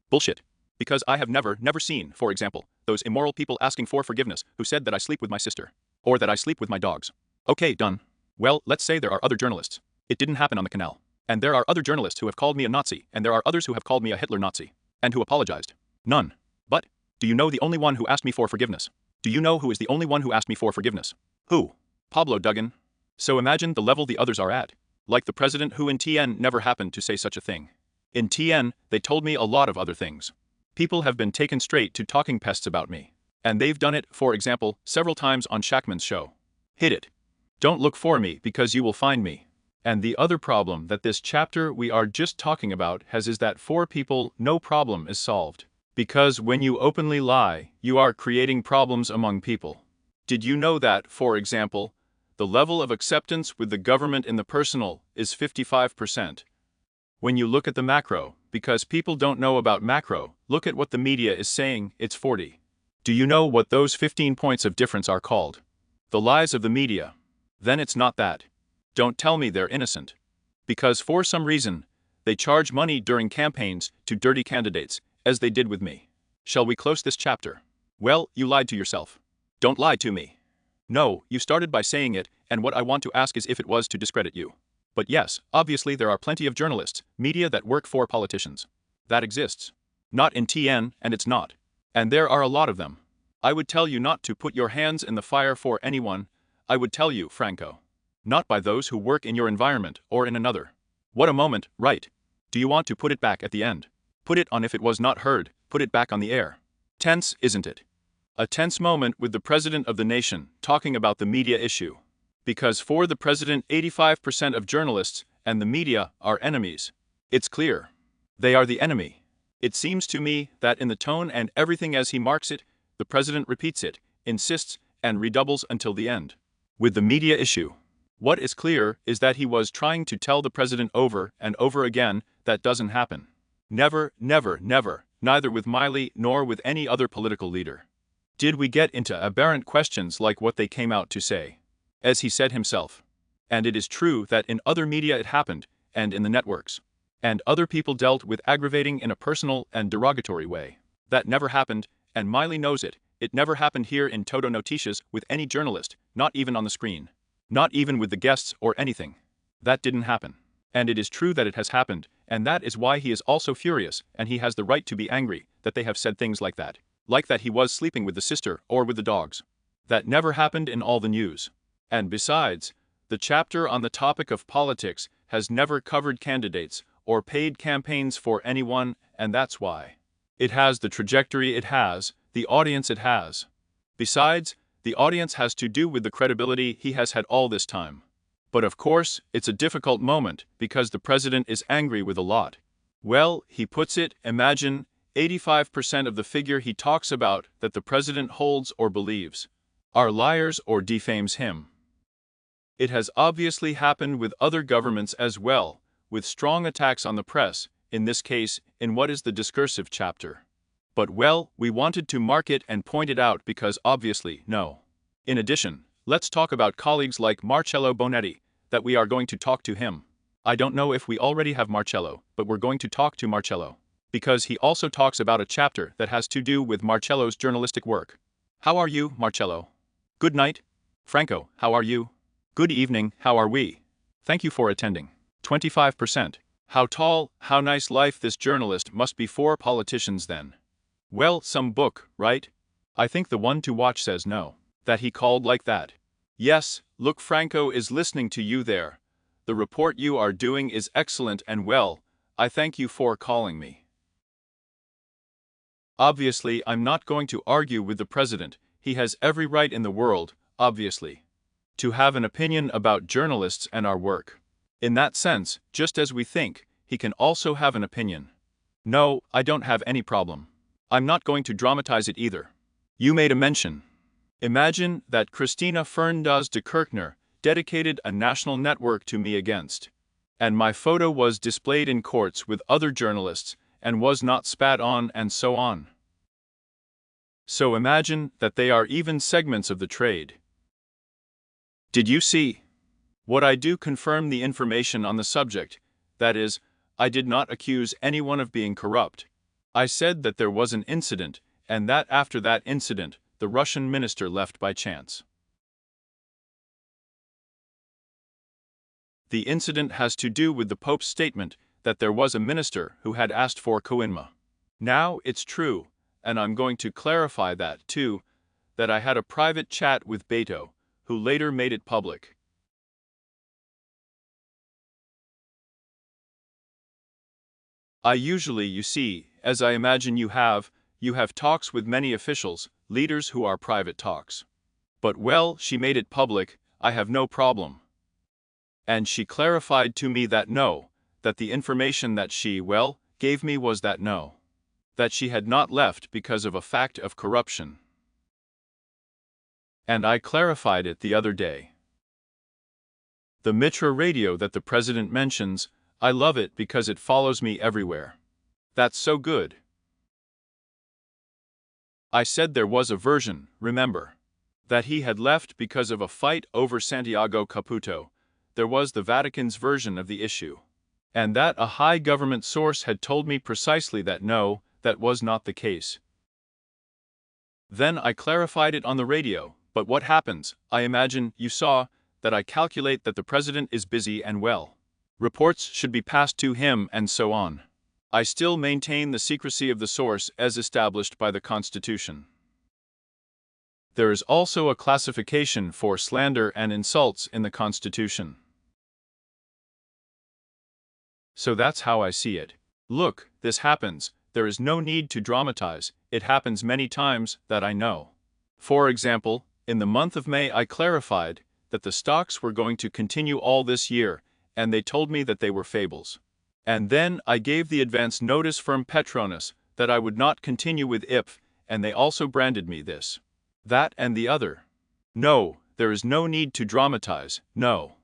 Bullshit. Because I have never seen, for example, those immoral people asking for forgiveness who said that I sleep with my sister. Or that I sleep with my dogs. Okay, done. Well, let's say there are other journalists. It didn't happen on the canal. And there are other journalists who have called me a Nazi, and there are others who have called me a Hitler Nazi. And who apologized. None. But, do you know the only one who asked me for forgiveness? Do you know who is the only one who asked me for forgiveness? Who? Pablo Duggan. So imagine the level the others are at. Like the president who in TN never happened to say such a thing. In TN, they told me a lot of other things. People have been taken straight to talking pests about me. And they've done it, for example, several times on Shackman's show. Hit it. Don't look for me because you will find me. And the other problem that this chapter we are just talking about has is that for people, no problem is solved. Because when you openly lie, you are creating problems among people. Did you know that, for example, the level of acceptance with the government in the personal is 55%? When you look at the macro, because people don't know about macro, look at what the media is saying, it's 40. Do you know what those 15 points of difference are called? The lies of the media. Then it's not that. Don't tell me they're innocent. Because for some reason, they charge money during campaigns to dirty candidates, as they did with me. Shall we close this chapter? Well, you lied to yourself. Don't lie to me. No, you started by saying it, and what I want to ask is if it was to discredit you. But yes, obviously there are plenty of journalists, media that work for politicians. That exists. Not in TN, and it's not. And there are a lot of them. I would tell you not to put your hands in the fire for anyone. I would tell you, Franco. Not by those who work in your environment or in another. What a moment, right? Do you want to put it back at the end? Put it on if it was not heard, put it back on the air. Tense, isn't it? A tense moment with the president of the nation talking about the media issue. Because for the president, 85% of journalists and the media are enemies. It's clear. They are the enemy. It seems to me that in the tone and everything as he marks it, the president repeats it, insists, and redoubles until the end. With the media issue. What is clear is that he was trying to tell the president over and over again that doesn't happen. Never, neither with Milei nor with any other political leader. Did we get into aberrant questions like what they came out to say? As he said himself. And it is true that in other media it happened, and in the networks. And other people dealt with aggravating in a personal and derogatory way. That never happened, and Milei knows it. It never happened here in Todo Noticias with any journalist, not even on the screen. Not even with the guests or anything. That didn't happen. And it is true that it has happened, and that is why he is also furious, and he has the right to be angry that they have said things like that. Like that he was sleeping with the sister or with the dogs. That never happened in all the news. And besides, the chapter on the topic of politics has never covered candidates or paid campaigns for anyone, and that's why. It has the trajectory it has, the audience it has. Besides, the audience has to do with the credibility he has had all this time. But of course, it's a difficult moment because the president is angry with a lot. Well, he puts it, imagine, 85% of the figure he talks about that the president holds or believes are liars or defames him. It has obviously happened with other governments as well, with strong attacks on the press, in this case, in what is the discursive chapter. But well, we wanted to mark it and point it out because obviously, no. In addition, let's talk about colleagues like Marcello Bonetti, that we are going to talk to him. I don't know if we already have Marcello, but we're going to talk to Marcello. Because he also talks about a chapter that has to do with Marcello's journalistic work. How are you, Marcello? Good night. Franco, how are you? Good evening, how are we? Thank you for attending. 25%. How tall, how nice life this journalist must be for politicians then. Well, some book, right? I think the one to watch says no. That he called like that. Yes, look, Franco is listening to you there. The report you are doing is excellent and well, I thank you for calling me. Obviously, I'm not going to argue with the president, he has every right in the world, obviously, to have an opinion about journalists and our work. In that sense, just as we think, he can also have an opinion. No, I don't have any problem. I'm not going to dramatize it either. You made a mention. Imagine that Christina Fernandez de Kirchner dedicated a national network to me against. And my photo was displayed in courts with other journalists, and was not spat on and so on. So imagine that they are even segments of the trade. Did you see? What I do confirm the information on the subject, that is, I did not accuse anyone of being corrupt. I said that there was an incident, and that after that incident, the Russian minister left by chance. The incident has to do with the Pope's statement that there was a minister who had asked for coinma. Now, it's true, and I'm going to clarify that too, that I had a private chat with Beto, who later made it public. I usually, you see, as I imagine you have talks with many officials, leaders who are private talks. But well, she made it public, I have no problem. And she clarified to me that no, that the information that she, well, gave me was that no. That she had not left because of a fact of corruption. And I clarified it the other day. The Mitra radio that the president mentions, I love it because it follows me everywhere. That's so good. I said there was a version, remember, that he had left because of a fight over Santiago Caputo. There was the Vatican's version of the issue. And that a high government source had told me precisely that no, that was not the case. Then I clarified it on the radio, but what happens, I imagine, you saw, that I calculate that the president is busy and well. Reports should be passed to him and so on. I still maintain the secrecy of the source as established by the Constitution. There is also a classification for slander and insults in the Constitution. So that's how I see it. Look, this happens, there is no need to dramatize, it happens many times, that I know. For example, in the month of May I clarified that the stocks were going to continue all this year, and they told me that they were fables. And then I gave the advance notice from Petronas that I would not continue with IPF, and they also branded me this, that and the other. No, there is no need to dramatize, no.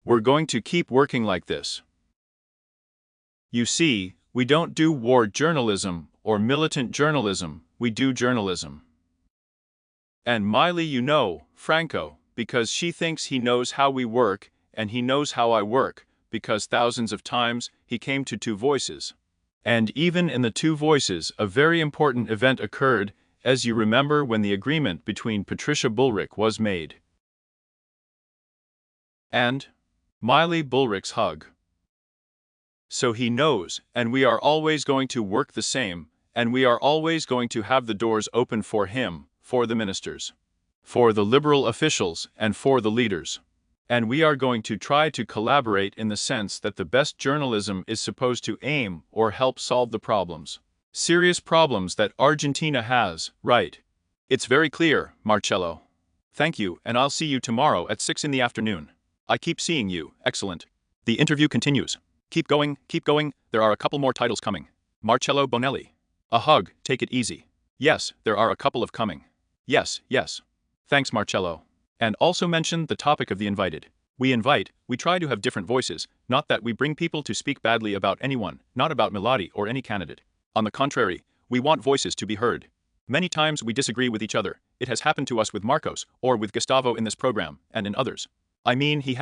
We're going to keep working like this. You see, We don't do war journalism or militant journalism, we do journalism. And Milei, you know, Franco, because she thinks he knows how we work, and he knows how I work, because thousands of times he came to two voices. And even in the two voices, a very important event occurred, as you remember, when the agreement between Patricia Bullrich was made. And Milei Bullrich's hug. So he knows, and we are always going to work the same, and we are always going to have the doors open for him, for the ministers, for the liberal officials, and for the leaders. And we are going to try to collaborate in the sense that the best journalism is supposed to aim or help solve the problems. Serious problems that Argentina has, right? It's very clear, Marcello. Thank you, and I'll see you tomorrow at 6 in the afternoon. I keep seeing you, excellent. The interview continues. Keep going, there are a couple more titles coming. Marcello Bonelli. A hug, take it easy. Yes, there are a couple of coming. Yes. Thanks, Marcello. And also mention the topic of the invited. We try to have different voices, not that we bring people to speak badly about anyone, not about Milei or any candidate. On the contrary, we want voices to be heard. Many times we disagree with each other. It has happened to us with Marcos, or with Gustavo in this program, and in others. I mean, he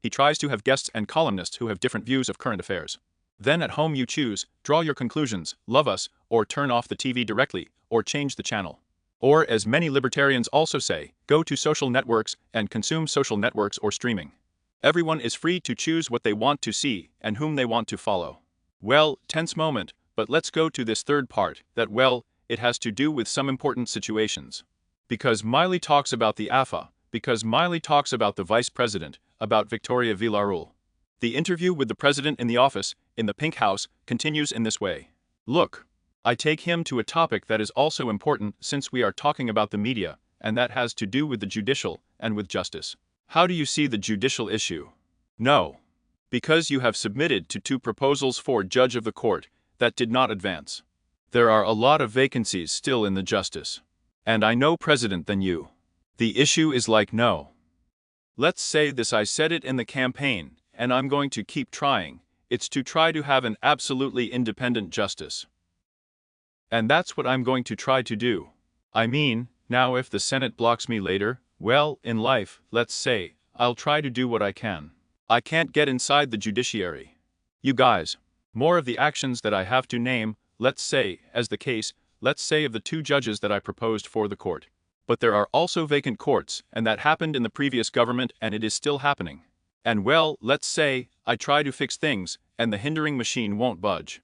tries to have guests and columnists who have different views of current affairs. Then at home you choose, draw your conclusions, love us, or turn off the TV directly, or change the channel. Or, as many libertarians also say, go to social networks and consume social networks or streaming. Everyone is free to choose what they want to see and whom they want to follow. Well, tense moment, but let's go to this third part, that well, it has to do with some important situations. Because Milei talks about the AFA, because Milei talks about the vice president, about Victoria Villarreal. The interview with the president in the office, in the Pink House, continues in this way. Look, I take him to a topic that is also important since we are talking about the media, and that has to do with the judicial and with justice. How do you see the judicial issue? No. Because you have submitted to 2 proposals for judge of the court that did not advance. There are a lot of vacancies still in the justice. And I know president than you. The issue is like no. Let's say this, I said it in the campaign, and I'm going to keep trying. It's to try to have an absolutely independent justice. And that's what I'm going to try to do. I mean, now if the Senate blocks me later, well, in life, let's say, I'll try to do what I can. I can't get inside the judiciary. You guys, more of the actions that I have to name, let's say, as the case, let's say of the 2 judges that I proposed for the court. But there are also vacant courts, and that happened in the previous government and it is still happening. And well, let's say, I try to fix things, and the hindering machine won't budge.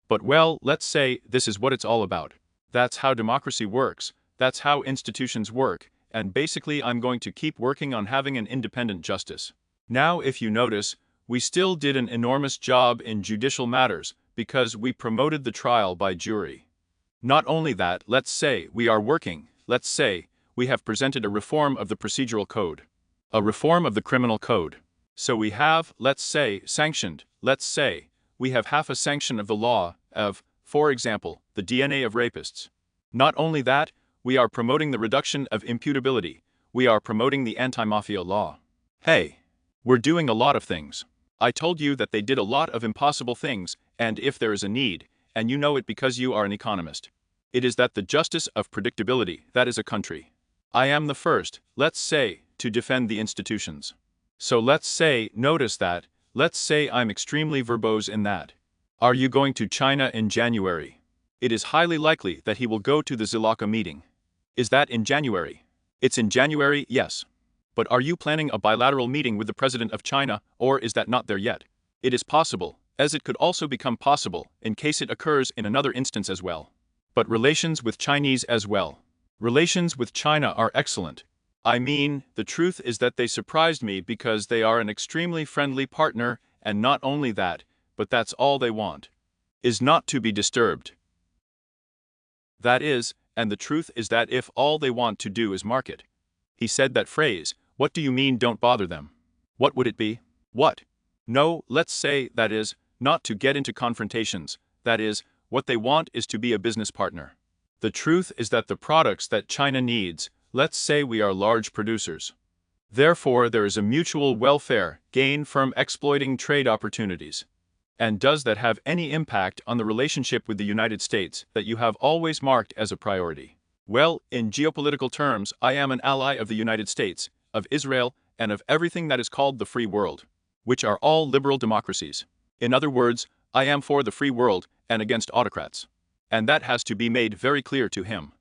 But well, let's say, this is what it's all about. That's how democracy works, that's how institutions work, and basically I'm going to keep working on having an independent justice. Now if you notice, we still did an enormous job in judicial matters, because we promoted the trial by jury. Not only that, let's say, we are working, let's say, we have presented a reform of the procedural code. A reform of the criminal code. So we have, let's say, sanctioned, let's say, we have half a sanction of the law of, for example, the DNA of rapists. Not only that, we are promoting the reduction of imputability. We are promoting the anti-mafia law. Hey, we're doing a lot of things. I told you that they did a lot of impossible things, and if there is a need, and you know it because you are an economist, it is that the justice of predictability, that is a country. I am the first, let's say, to defend the institutions. So let's say, notice that, let's say I'm extremely verbose in that. Are you going to China in January? It is highly likely that he will go to the Zilaka meeting. Is that in January? It's in January, yes. But are you planning a bilateral meeting with the president of China, or is that not there yet? It is possible, as it could also become possible, in case it occurs in another instance as well. But relations with Chinese as well. Relations with China are excellent. I mean, the truth is that they surprised me because they are an extremely friendly partner, and not only that, but that's all they want. Is not to be disturbed. That is, and the truth is that if all they want to do is market. He said that phrase, what do you mean don't bother them? What would it be? What? No, let's say, that is, not to get into confrontations, that is, what they want is to be a business partner. The truth is that the products that China needs, let's say we are large producers. Therefore there is a mutual welfare gain from exploiting trade opportunities. And does that have any impact on the relationship with the United States that you have always marked as a priority? Well, in geopolitical terms, I am an ally of the United States, of Israel, and of everything that is called the free world, which are all liberal democracies. In other words, I am for the free world and against autocrats. And that has to be made very clear to him.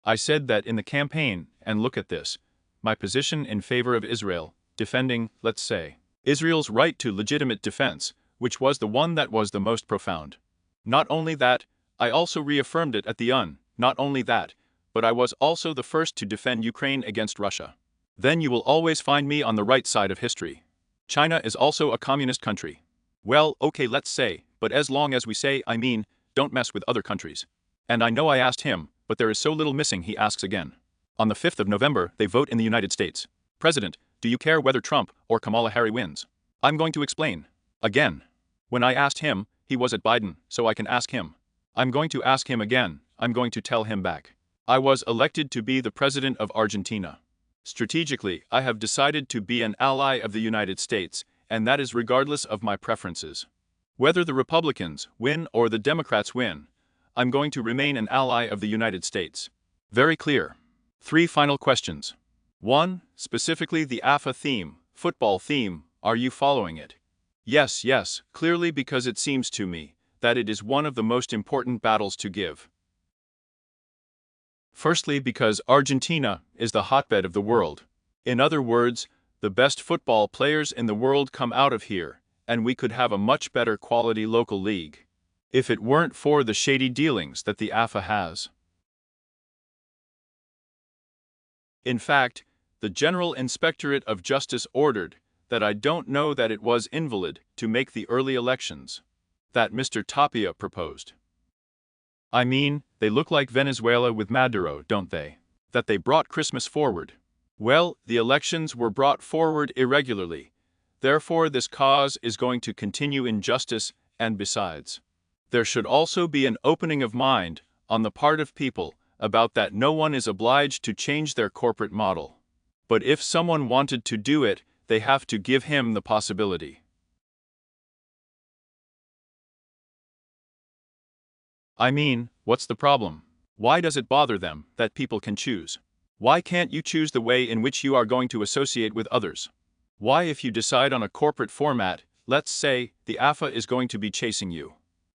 I said that in the campaign, and look at this, my position in favor of Israel, defending, let's say, Israel's right to legitimate defense, which was the one that was the most profound. Not only that, I also reaffirmed it at the UN, not only that, but I was also the first to defend Ukraine against Russia. Then you will always find me on the right side of history. China is also a communist country. Well, okay, let's say, but as long as we say, I mean, don't mess with other countries. And I know I asked him, but there is so little missing, he asks again. On the 5th of November, they vote in the United States. President, do you care whether Trump or Kamala Harris wins? I'm going to explain. Again. When I asked him, he was at Biden, so I can ask him. I'm going to ask him again, I'm going to tell him back. I was elected to be the president of Argentina. Strategically, I have decided to be an ally of the United States, and that is regardless of my preferences. Whether the Republicans win or the Democrats win, I'm going to remain an ally of the United States. Very clear. 3 final questions. 1. Specifically the AFA theme, football theme, are you following it? Yes, clearly, because it seems to me that it is one of the most important battles to give. Firstly, because Argentina is the hotbed of the world. In other words, the best football players in the world come out of here, and we could have a much better quality local league if it weren't for the shady dealings that the AFA has. In fact, the General Inspectorate of Justice ordered that I don't know that it was invalid to make the early elections that Mr. Tapia proposed. I mean, they look like Venezuela with Maduro, don't they? That they brought Christmas forward. Well, the elections were brought forward irregularly. Therefore, this cause is going to continue in justice, and besides, there should also be an opening of mind on the part of people about that no one is obliged to change their corporate model. But if someone wanted to do it, they have to give him the possibility. I mean, what's the problem? Why does it bother them that people can choose? Why can't you choose the way in which you are going to associate with others? Why, if you decide on a corporate format, let's say, the AFA is going to be chasing you?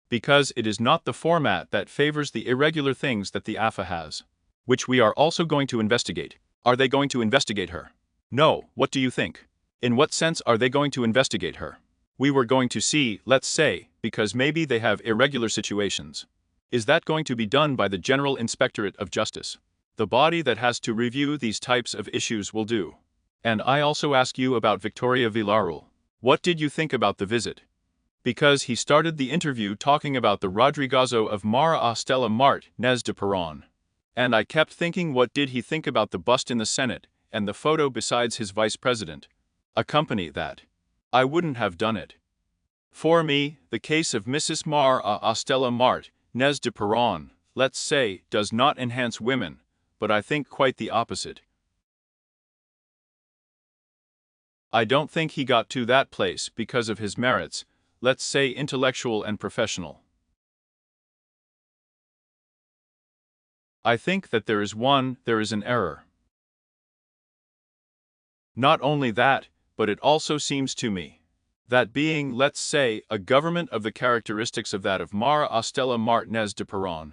Because it is not the format that favors the irregular things that the AFA has, which we are also going to investigate. Are they going to investigate her? No, what do you think? In what sense are they going to investigate her? We were going to see, let's say, because maybe they have irregular situations. Is that going to be done by the General Inspectorate of Justice? The body that has to review these types of issues will do. And I also ask you about Victoria Villarreal. What did you think about the visit? Because he started the interview talking about the Rodrigazo of Mara a Stella Martínez de Perón. And I kept thinking, what did he think about the bust in the Senate, and the photo besides his vice president? Accompany that. I wouldn't have done it. For me, the case of Mrs. Mara a Stella Martínez de Perón, let's say, does not enhance women, but I think quite the opposite. I don't think he got to that place because of his merits, let's say intellectual and professional. I think that there is an error. Not only that, but it also seems to me that being, let's say, a government of the characteristics of that of Mara a Stella Martínez de Perón,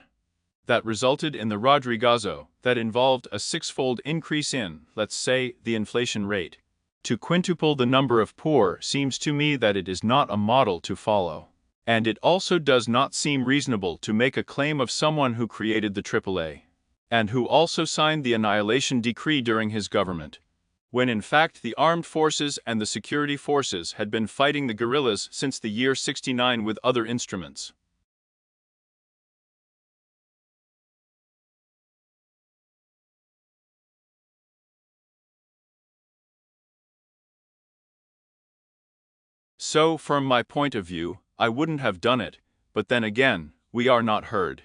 that resulted in the Rodrigazo, that involved a 6-fold increase in, let's say, the inflation rate, to quintuple the number of poor, seems to me that it is not a model to follow. And it also does not seem reasonable to make a claim of someone who created the AAA, and who also signed the annihilation decree during his government, when in fact the armed forces and the security forces had been fighting the guerrillas since the year 69 with other instruments. So, from my point of view, I wouldn't have done it, but then again, we are not heard.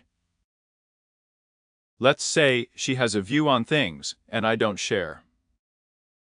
Let's say she has a view on things, and I don't share.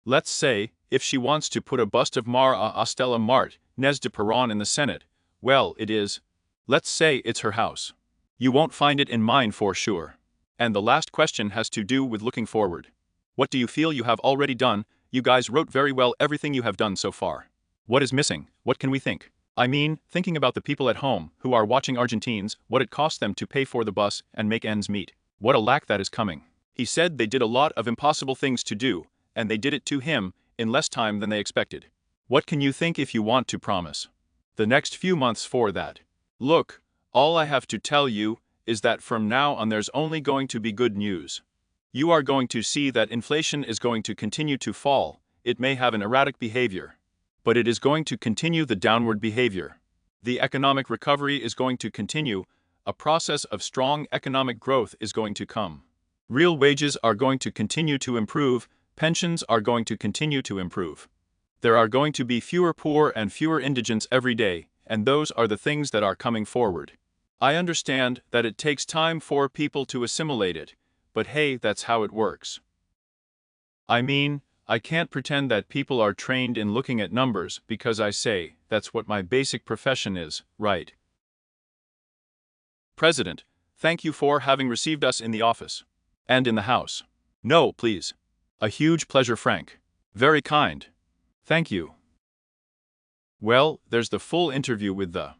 Let's say, if she wants to put a bust of Mara a Stella Martínez de Perón in the Senate, Well, it is. Let's say it's her house. You won't find it in mine for sure. And the last question has to do with looking forward. What do you feel you have already done? You guys wrote very well everything you have done so far. What is missing? What can we think? I mean, thinking about the people at home who are watching Argentines, what it costs them to pay for the bus and make ends meet. What a lack that is coming. He said they did a lot of impossible things to do, and they did it to him in less time than they expected. What can you think if you want to promise the next few months for that? Look, all I have to tell you is that from now on there's only going to be good news. You are going to see that inflation is going to continue to fall. It may have an erratic behavior, but it is going to continue the downward behavior. The economic recovery is going to continue. A process of strong economic growth is going to come. Real wages are going to continue to improve. Pensions are going to continue to improve. There are going to be fewer poor and fewer indigents every day, and those are the things that are coming forward. I understand that it takes time for people to assimilate it, but hey, that's how it works. I mean, I can't pretend that people are trained in looking at numbers because I say that's what my basic profession is, right? President, thank you for having received us in the office. And in the house. No, please. A huge pleasure, Frank. Very kind. Thank you. Well, there's the full interview with the